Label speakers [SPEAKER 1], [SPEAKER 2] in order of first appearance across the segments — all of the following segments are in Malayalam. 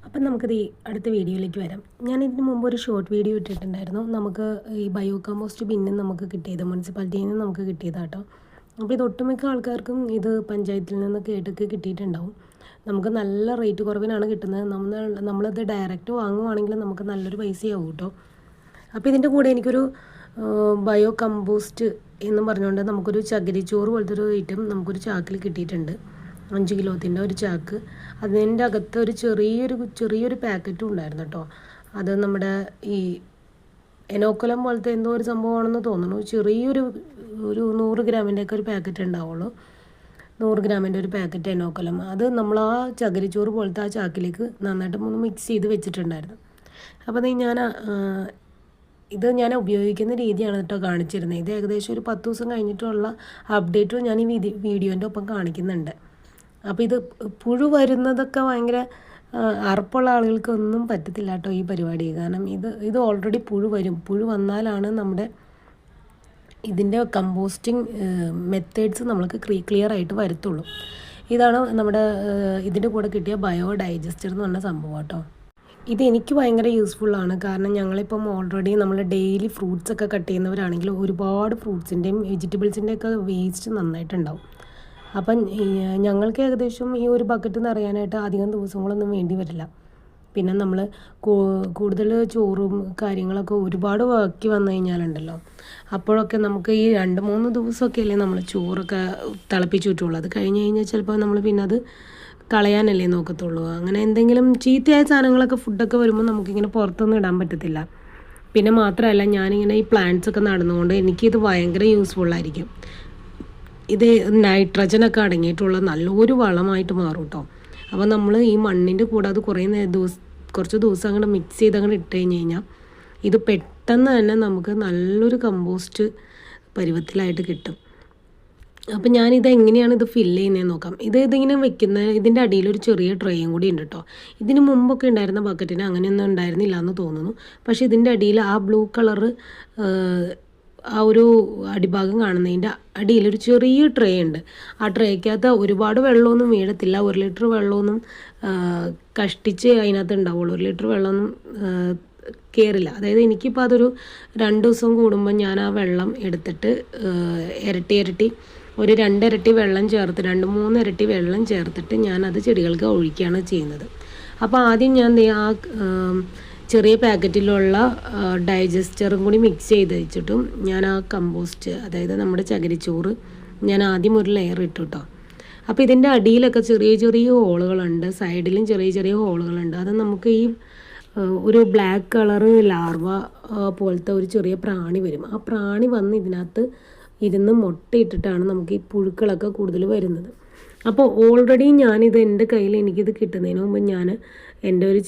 [SPEAKER 1] അപ്പം നമുക്കിത് ഈ അടുത്ത വീഡിയോയിലേക്ക് വരാം. ഞാൻ ഇതിന് മുമ്പ് ഒരു ഷോർട്ട് വീഡിയോ ഇട്ടിട്ടുണ്ടായിരുന്നു. നമുക്ക് ഈ ബയോ കമ്പോസ്റ്റ് ബിന്നും നമുക്ക് കിട്ടിയത് മുനിസിപ്പാലിറ്റിയിൽ നിന്ന് നമുക്ക് കിട്ടിയതാട്ടോ. അപ്പോൾ ഇത് ഒട്ടുമിക്ക ആൾക്കാർക്കും ഇത് പഞ്ചായത്തിൽ നിന്ന് കേട്ടൊക്കെ കിട്ടിയിട്ടുണ്ടാവും. നമുക്ക് നല്ല റേറ്റ് കുറവിനാണ് കിട്ടുന്നത്. നമ്മളത് ഡയറക്റ്റ് വാങ്ങുവാണെങ്കിൽ നമുക്ക് നല്ലൊരു പൈസയാവും കേട്ടോ. അപ്പോൾ ഇതിൻ്റെ കൂടെ എനിക്കൊരു ബയോ കമ്പോസ്റ്റ് എന്നും പറഞ്ഞുകൊണ്ട് നമുക്കൊരു ചകിരിച്ചോറ് പോലത്തെ ഒരു ഐറ്റം നമുക്കൊരു ചാക്കിൽ കിട്ടിയിട്ടുണ്ട്. 5 കിലോത്തിൻ്റെ ഒരു ചാക്ക്. അതിൻ്റെ അകത്ത് ഒരു ചെറിയൊരു പാക്കറ്റും ഉണ്ടായിരുന്നു കേട്ടോ. അത് നമ്മുടെ ഈ എനോക്കുലം പോലത്തെ എന്തോ ഒരു സംഭവമാണെന്ന് തോന്നുന്നു. ഒരു 100 ഗ്രാമിൻ്റെയൊക്കെ ഒരു പാക്കറ്റ് ഉണ്ടാവുള്ളൂ. 100 ഗ്രാമിൻ്റെ ഒരു പാക്കറ്റ് എനോക്കുലം. അത് നമ്മൾ ആ ചകിരിച്ചോറ് പോലത്തെ ആ ചാക്കിലേക്ക് നന്നായിട്ട് ഒന്ന് മിക്സ് ചെയ്ത് വെച്ചിട്ടുണ്ടായിരുന്നു. അപ്പോൾ ഇത് ഞാൻ ഉപയോഗിക്കുന്ന രീതിയാണ് കേട്ടോ കാണിച്ചിരുന്നത്. ഇത് ഏകദേശം ഒരു 10 ദിവസം കഴിഞ്ഞിട്ടുള്ള അപ്ഡേറ്റും ഞാൻ ഈ വീഡിയോൻ്റെ ഒപ്പം കാണിക്കുന്നുണ്ട്. അപ്പോൾ ഇത് പുഴു വരുന്നതൊക്കെ ഭയങ്കര അറപ്പുള്ള ആളുകൾക്കൊന്നും പറ്റത്തില്ല കേട്ടോ ഈ പരിപാടി. കാരണം ഇത് ഓൾറെഡി പുഴു വന്നാലാണ് നമ്മുടെ ഇതിൻ്റെ കമ്പോസ്റ്റിംഗ് മെത്തേഡ്സ് നമ്മൾക്ക് ക്ലിയർ ആയിട്ട് വരത്തുള്ളൂ. ഇതാണ് നമ്മുടെ ഇതിൻ്റെ കൂടെ കിട്ടിയ ബയോ ഡൈജസ്റ്റർ എന്ന് പറഞ്ഞ സംഭവം കേട്ടോ. ഇത് എനിക്ക് ഭയങ്കര യൂസ്ഫുള്ളാണ്. കാരണം ഞങ്ങളിപ്പം ഓൾറെഡി നമ്മൾ ഡെയിലി ഫ്രൂട്ട്സൊക്കെ കട്ട് ചെയ്യുന്നവരാണെങ്കിൽ ഒരുപാട് ഫ്രൂട്ട്സിൻ്റെയും വെജിറ്റബിൾസിൻ്റെയൊക്കെ വേസ്റ്റ് നന്നായിട്ടുണ്ടാവും. അപ്പം ഞങ്ങൾക്ക് ഏകദേശം ഈ ഒരു ബക്കറ്റ് നിറയാനായിട്ട് അധികം ദിവസങ്ങളൊന്നും വേണ്ടി വരില്ല. പിന്നെ നമ്മൾ കൂടുതൽ ചോറും കാര്യങ്ങളൊക്കെ ഒരുപാട് ബാക്കി വന്നു കഴിഞ്ഞാലുണ്ടല്ലോ, അപ്പോഴൊക്കെ നമുക്ക് ഈ 2-3 ദിവസമൊക്കെ അല്ലേ നമ്മൾ ചോറൊക്കെ തിളപ്പിച്ച് വിട്ടുള്ളൂ. അത് കഴിഞ്ഞ് കഴിഞ്ഞാൽ ചിലപ്പോൾ നമ്മൾ പിന്നെ അത് കളയാനല്ലേ നോക്കത്തുള്ളൂ. അങ്ങനെ എന്തെങ്കിലും ചീത്തയായ സാധനങ്ങളൊക്കെ ഫുഡൊക്കെ വരുമ്പോൾ നമുക്കിങ്ങനെ പുറത്തൊന്നും ഇടാൻ പറ്റത്തില്ല. പിന്നെ മാത്രമല്ല ഞാനിങ്ങനെ ഈ പ്ലാന്റ്സ് ഒക്കെ നടുന്നതുകൊണ്ട് എനിക്കിത് ഭയങ്കര യൂസ്ഫുള്ളായിരിക്കും. ഇത് നൈട്രജനൊക്കെ അടങ്ങിയിട്ടുള്ള നല്ലൊരു വളമായിട്ട് മാറും കേട്ടോ. അപ്പോൾ നമ്മൾ ഈ മണ്ണിൻ്റെ കൂടെ അത് കുറച്ച് ദിവസം അങ്ങോട്ട് മിക്സ് ചെയ്ത് അങ്ങോട്ട് ഇട്ട് കഴിഞ്ഞാൽ ഇത് പെട്ടെന്ന് തന്നെ നമുക്ക് നല്ലൊരു കമ്പോസ്റ്റ് പരുവത്തിലായിട്ട് കിട്ടും. അപ്പം ഞാനിത് എങ്ങനെയാണ് ഇത് ഫില്ല് ചെയ്യുന്നതെന്ന് നോക്കാം. ഇതിങ്ങനെ ഇതിൻ്റെ അടിയിൽ ഒരു ചെറിയ ട്രേയും കൂടി ഉണ്ട് കേട്ടോ. ഇതിന് മുമ്പൊക്കെ ഉണ്ടായിരുന്ന ബക്കറ്റിന് അങ്ങനെയൊന്നും ഉണ്ടായിരുന്നില്ല എന്ന് തോന്നുന്നു. പക്ഷേ ഇതിൻ്റെ അടിയിൽ ആ ബ്ലൂ കളറ് ആ ഒരു അടിഭാഗം കാണുന്നതിൻ്റെ അടിയിലൊരു ചെറിയ ട്രേ ഉണ്ട്. ആ ട്രേക്കകത്ത് ഒരുപാട് വെള്ളമൊന്നും വീഴത്തില്ല. 1 ലിറ്റർ വെള്ളമൊന്നും കഷ്ടിച്ച് അതിനകത്ത് ഉണ്ടാവുള്ളൂ. 1 ലിറ്റർ വെള്ളമൊന്നും കയറില്ല. അതായത് എനിക്കിപ്പോൾ അതൊരു 2 ദിവസം കൂടുമ്പോൾ ഞാൻ ആ വെള്ളം എടുത്തിട്ട് ഇരട്ടി ഒരു 2 ഇരട്ടി വെള്ളം ചേർത്ത് 2-3 ഇരട്ടി വെള്ളം ചേർത്തിട്ട് ഞാനത് ചെടികൾക്ക് ഒഴിക്കുകയാണ് ചെയ്യുന്നത്. അപ്പോൾ ആദ്യം ഞാൻ ആ ചെറിയ പാക്കറ്റിലുള്ള ഡൈജസ്റ്ററും കൂടി മിക്സ് ചെയ്ത് വെച്ചിട്ടും ഞാൻ ആ കമ്പോസ്റ്റ്, അതായത് നമ്മുടെ ചകിരിച്ചോറ് ഞാൻ ആദ്യം ഒരു ലെയർ ഇട്ടു കേട്ടോ. അപ്പോൾ ഇതിൻ്റെ അടിയിലൊക്കെ ചെറിയ ഹോളുകളുണ്ട്, സൈഡിലും ചെറിയ ഹോളുകളുണ്ട്. അത് നമുക്ക് ഈ ഒരു ബ്ലാക്ക് കളറ് ലാർവ പോലത്തെ ഒരു ചെറിയ പ്രാണി വരും. ആ പ്രാണി വന്ന് ഇതിനകത്ത് ഇരുന്ന് മുട്ടയിട്ടിട്ടാണ് നമുക്ക് ഈ പുഴുക്കളൊക്കെ കൂടുതൽ വരുന്നത്. അപ്പോൾ ഓൾറെഡി ഞാനിത് എൻ്റെ കയ്യിൽ എനിക്കിത് കിട്ടുന്നതിന് മുമ്പ് ഞാൻ എൻ്റെ ഒരു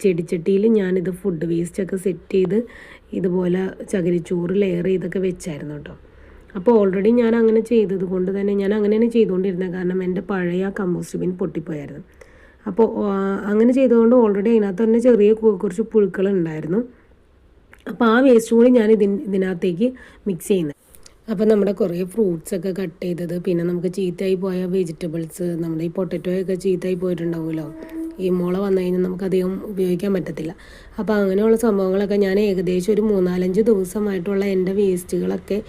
[SPEAKER 1] ചെടിച്ചട്ടിയിൽ ഞാനിത് ഫുഡ് വേസ്റ്റൊക്കെ സെറ്റ് ചെയ്ത് ഇതുപോലെ ചകിരിച്ചോറ് ലെയർ ചെയ്തൊക്കെ വെച്ചായിരുന്നു കേട്ടോ. അപ്പോൾ ഓൾറെഡി ഞാൻ അങ്ങനെ ചെയ്തത് കൊണ്ട് തന്നെ ഞാൻ അങ്ങനെയാണ് ചെയ്തുകൊണ്ടിരുന്നത്. കാരണം എൻ്റെ പഴയ കമ്പോസ്റ്റ് ബിൻ പൊട്ടിപ്പോയായിരുന്നു. അപ്പോൾ അങ്ങനെ ചെയ്തുകൊണ്ട് ഓൾറെഡി അതിനകത്ത് തന്നെ കുറച്ച് പുഴുക്കളുണ്ടായിരുന്നു. അപ്പോൾ ആ വേസ്റ്റ് കൂടി ഞാൻ ഇതിനകത്തേക്ക് മിക്സ് ചെയ്യുന്നത്. അപ്പോൾ നമ്മുടെ കുറേ ഫ്രൂട്ട്സൊക്കെ കട്ട് ചെയ്തത്, പിന്നെ നമുക്ക് ചീത്തയായി പോയ വെജിറ്റബിൾസ്, നമ്മുടെ ഈ പൊട്ടറ്റോയൊക്കെ ചീത്തയായി പോയിട്ടുണ്ടാവുമല്ലോ, ഈ മുള വന്നു കഴിഞ്ഞാൽ നമുക്കധികം ഉപയോഗിക്കാൻ പറ്റത്തില്ല. അപ്പോൾ അങ്ങനെയുള്ള സംഭവങ്ങളൊക്കെ ഞാൻ ഏകദേശം ഒരു 3-4 ദിവസമായിട്ടുള്ള എൻ്റെ വേസ്റ്റുകളൊക്കെ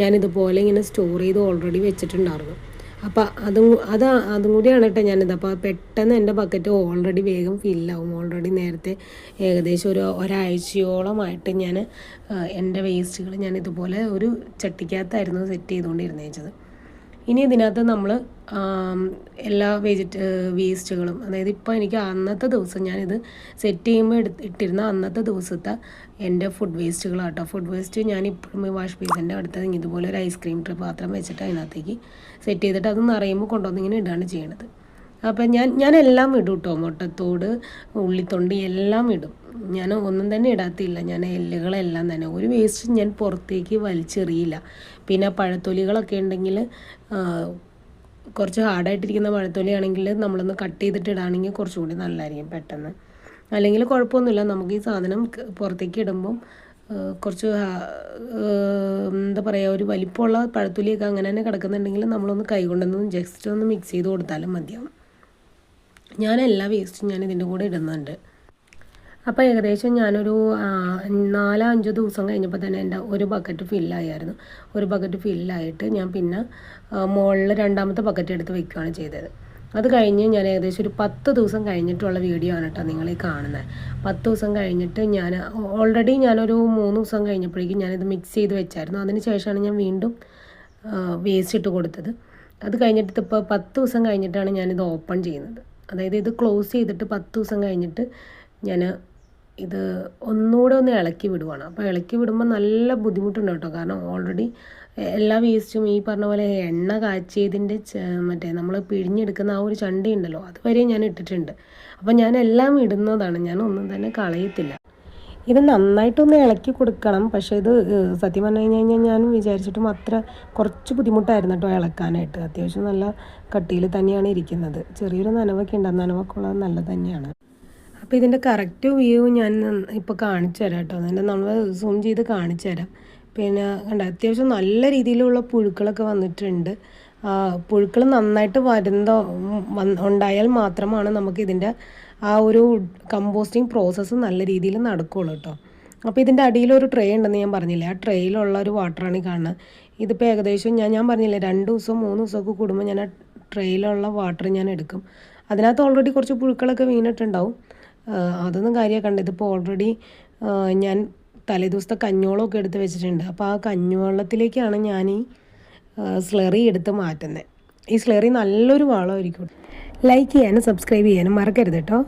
[SPEAKER 1] ഞാനിതുപോലെ ഇങ്ങനെ സ്റ്റോർ ചെയ്ത് ഓൾറെഡി വെച്ചിട്ടുണ്ടായിരുന്നു. അപ്പോൾ അതും കൂടിയാണ് കേട്ടോ ഞാനിത്. അപ്പോൾ പെട്ടെന്ന് എൻ്റെ ബക്കറ്റ് ഓൾറെഡി വേഗം ഫില്ലാവും. ഓൾറെഡി നേരത്തെ ഏകദേശം ഒരാഴ്ചയോളമായിട്ട് ഞാൻ എൻ്റെ വേസ്റ്റുകൾ ഞാൻ ഇതുപോലെ ഒരു ചട്ടിക്കകത്തായിരുന്നു സെറ്റ് ചെയ്തുകൊണ്ടിരുന്നത്. ഇനി ഇതിനകത്ത് നമ്മൾ എല്ലാ വേസ്റ്റുകളും, അതായത് ഇപ്പോൾ എനിക്ക് അന്നത്തെ ദിവസം ഞാനിത് സെറ്റ് ചെയ്യുമ്പോൾ ഇട്ടിരുന്ന അന്നത്തെ ദിവസത്തെ എൻ്റെ ഫുഡ് വേസ്റ്റുകളാട്ടോ. ഫുഡ് വേസ്റ്റ് ഞാൻ ഇപ്പോഴും വാഷ് ബേസിൻ്റെ അടുത്ത് ഇതുപോലെ ഒരു ഐസ്ക്രീം ട്രേ പാത്രം വെച്ചിട്ട് അതിനകത്തേക്ക് സെറ്റ് ചെയ്തിട്ട് അത് നിറയുമ്പോൾ കൊണ്ടുവന്നിങ്ങനെ ഇടാണ് ചെയ്യണത്. അപ്പം ഞാൻ എല്ലാം ഇടും കേട്ടോ. മുട്ടത്തോട്, ഉള്ളിത്തൊണ്ടി എല്ലാം ഇടും. ഞാൻ ഒന്നും തന്നെ ഇടാത്തില്ല. ഞാൻ എല്ലുകളെല്ലാം തന്നെ, ഒരു വേസ്റ്റ് ഞാൻ പുറത്തേക്ക് വലിച്ചെറിയില്ല. പിന്നെ പഴത്തൊലികളൊക്കെ ഉണ്ടെങ്കിൽ കുറച്ച് ഹാർഡായിട്ടിരിക്കുന്ന പഴത്തൊലിയാണെങ്കിൽ നമ്മളൊന്ന് കട്ട് ചെയ്തിട്ട് ഇടുകയാണെങ്കിൽ കുറച്ചുകൂടി നല്ലതായിരിക്കും പെട്ടെന്ന്. അല്ലെങ്കിൽ കുഴപ്പമൊന്നുമില്ല. നമുക്ക് ഈ സാധനം പുറത്തേക്ക് ഇടുമ്പം കുറച്ച് എന്താ പറയുക, ഒരു വലിപ്പമുള്ള പഴത്തൊലിയൊക്കെ അങ്ങനെ തന്നെ കിടക്കുന്നുണ്ടെങ്കിൽ നമ്മളൊന്ന് കൈ കൊണ്ടൊന്ന് ജസ്റ്റ് ഒന്ന് മിക്സ് ചെയ്ത് കൊടുത്താലും മതിയാവും. ഞാൻ എല്ലാ വേസ്റ്റും ഞാൻ ഇതിൻ്റെ കൂടെ ഇടുന്നുണ്ട്. അപ്പോൾ ഏകദേശം ഞാനൊരു 4-5 ദിവസം കഴിഞ്ഞപ്പോൾ തന്നെ എൻ്റെ ഒരു ബക്കറ്റ് ഫില്ലായിരുന്നു. ഒരു ബക്കറ്റ് ഫില്ലായിട്ട് ഞാൻ പിന്നെ മുകളിൽ രണ്ടാമത്തെ ബക്കറ്റ് എടുത്ത് വെക്കുകയാണ് ചെയ്തത്. അത് കഴിഞ്ഞ് ഞാൻ ഏകദേശം ഒരു 10 ദിവസം കഴിഞ്ഞിട്ടുള്ള വീഡിയോ ആണ് കേട്ടോ നിങ്ങൾ ഈ കാണുന്നത്. 10 ദിവസം കഴിഞ്ഞിട്ട് ഞാൻ ഓൾറെഡി ഞാനൊരു 3 ദിവസം കഴിഞ്ഞപ്പോഴേക്കും ഞാനിത് മിക്സ് ചെയ്ത് വെച്ചായിരുന്നു. അതിന് ശേഷമാണ് ഞാൻ വീണ്ടും വേസ്റ്റ് ഇട്ട് കൊടുത്തത്. അത് കഴിഞ്ഞിട്ട് ഇപ്പോൾ 10 ദിവസം കഴിഞ്ഞിട്ടാണ് ഞാനിത് ഓപ്പൺ ചെയ്യുന്നത്. അതായത് ഇത് ക്ലോസ് ചെയ്തിട്ട് 10 ദിവസം കഴിഞ്ഞിട്ട് ഞാൻ ഇത് ഒന്നുകൂടെ ഒന്ന് ഇളക്കി വിടുവാണ്. അപ്പോൾ ഇളക്കി വിടുമ്പോൾ നല്ല ബുദ്ധിമുട്ടുണ്ട് കേട്ടോ. കാരണം ഓൾറെഡി എല്ലാ വേസ്റ്റും ഈ പറഞ്ഞ പോലെ എണ്ണ കാച്ചിയതിൻ്റെ മറ്റേ നമ്മൾ പിഴിഞ്ഞെടുക്കുന്ന ആ ഒരു ചണ്ടി ഉണ്ടല്ലോ, അതുവരെ ഞാൻ ഇട്ടിട്ടുണ്ട്. അപ്പോൾ ഞാൻ എല്ലാം ഇടുന്നതാണ്, ഞാൻ ഒന്നും തന്നെ കളയത്തില്ല. ഇത് നന്നായിട്ടൊന്ന് ഇളക്കി കൊടുക്കണം. പക്ഷേ ഇത് സത്യം പറഞ്ഞു കഴിഞ്ഞാൽ ഞാൻ വിചാരിച്ചിട്ടും അത്ര കുറച്ച് ബുദ്ധിമുട്ടായിരുന്നു കേട്ടോ ഇളക്കാനായിട്ട്. അത്യാവശ്യം നല്ല കട്ടിയിൽ തന്നെയാണ് ഇരിക്കുന്നത്. ചെറിയൊരു നനവൊക്കെ ഉണ്ട്. നനവൊക്കെ ഉള്ളത് നല്ലത് തന്നെയാണ്. അപ്പോൾ ഇതിൻ്റെ കറക്റ്റ് വ്യൂ ഞാൻ ഇപ്പോൾ കാണിച്ചു തരാം കേട്ടോ. അതിൻ്റെ നമ്മൾ സൂം ചെയ്ത് കാണിച്ചു തരാം. പിന്നെ കണ്ട അത്യാവശ്യം നല്ല രീതിയിലുള്ള പുഴുക്കളൊക്കെ വന്നിട്ടുണ്ട്. പുഴുക്കൾ നന്നായിട്ട് ഉണ്ടായാൽ മാത്രമാണ് നമുക്കിതിൻ്റെ ആ ഒരു കമ്പോസ്റ്റിംഗ് പ്രോസസ്സ് നല്ല രീതിയിൽ നടക്കുകയുള്ളൂ കേട്ടോ. അപ്പോൾ ഇതിൻ്റെ അടിയിലൊരു ട്രേ ഉണ്ടെന്ന് ഞാൻ പറഞ്ഞില്ലേ, ആ ട്രേയിലുള്ള ഒരു വാട്ടറാണ് ഈ കാണുന്നത്. ഇതിപ്പോൾ ഏകദേശം ഞാൻ പറഞ്ഞില്ലേ 2 ദിവസം 3 ദിവസമൊക്കെ കൂടുമ്പോൾ ഞാൻ ആ ട്രേയിലുള്ള വാട്ടർ ഞാൻ എടുക്കും. അതിനകത്ത് ഓൾറെഡി കുറച്ച് പുഴുക്കളൊക്കെ വീണിട്ടുണ്ടാവും. അതൊന്നും കാര്യമാക്കണ്ട. ഇതിപ്പോൾ ഓൾറെഡി ഞാൻ തലേദിവസത്തെ കഞ്ഞോളമൊക്കെ എടുത്ത് വെച്ചിട്ടുണ്ട്. അപ്പോൾ ആ കഞ്ഞിവെള്ളത്തിലേക്കാണ് ഞാൻ ഈ സ്ലറി എടുത്ത് മാറ്റുന്നത്. ഈ സ്ലറി നല്ലൊരു വളമായിരിക്കും. ലൈക്ക് ചെയ്യാനും സബ്സ്ക്രൈബ് ചെയ്യാനും മറക്കരുത് കേട്ടോ.